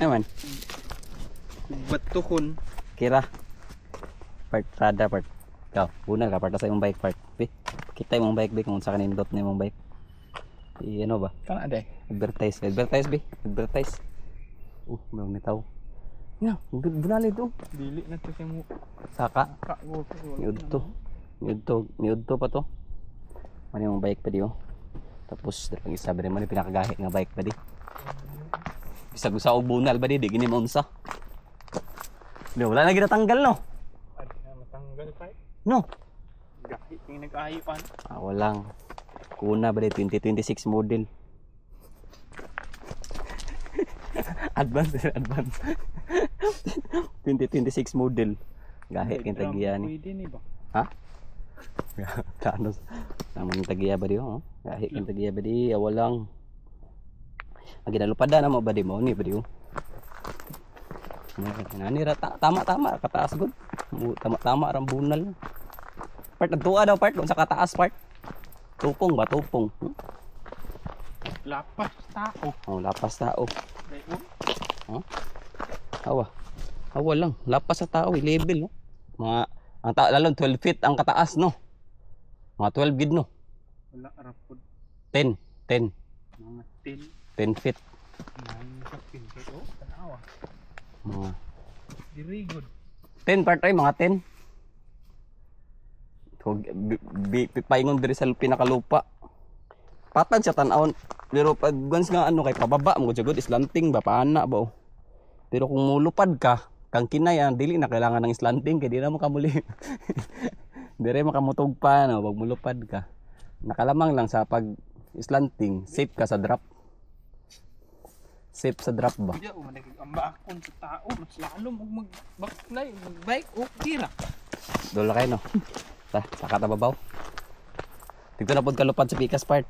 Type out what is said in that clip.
Naman. Batukon. Kira. Part rada part. Ikaw, una ka part sa imong bike part. Be, kita imong bike be kung sa kanindot na imong bike. Ano ba? Kana day. Advertise be. Advertise. May tao. Ya, bunali to. Dili na to mo. Saka. Kago. Niudto pa to. Mani yung bike pa di oh. Tapos dalang isa ba man pinakagahi nga bike pa di. Bisag sa og bunal ba di gini mo unsa. Di wala na ginatanggal no. Adi na matanggal pa. No. Gahi king nag-ayo pa. Walang. Kuna ba di 2026 model. advance. 2026 model. Gahi king tagiyan. Pwede ni ba? Ha? Kanos naman tagiya ba di oh? Gahi king tagiya ba di walang. Ang ginalupada na mo ba di mo ni ba di oh? Nani ra tama kataas gud. Tama ram bunal. Part adtua daw part sa kataas part. Tupong ba tupong? Lapas tao. Oh, lapas tao. Dayo. Oh. Awa lang, lapas sa tao, level no. Mga ang lalong 12 feet ang kataas no. Mga 12 gid no. Wala rapod. 10. Mga 10 feet. Nine sa pinto. Oh, tanawa. Mga Very good. 10 part ay mga 10. Paingon diri sa pinakalupa. Patad sa tan-aon. Pero pag once nga ano kay pababa mo jud islanting ba paana ba oh. Pero kung mulupad ka, kang kinay dili na kailangan ng slanting kay di na mo kamuli. Dire makamutog pa no pag mulupad ka. Nakalamang lang sa pag slanting, safe ka sa drop. Safe sa drop ba? Diya o managamba akon sa tao mas lalom og magbaklay magbike o tira. Dola kayo no. Saka tababaw. Tigto na pod kalupad sa pikas part.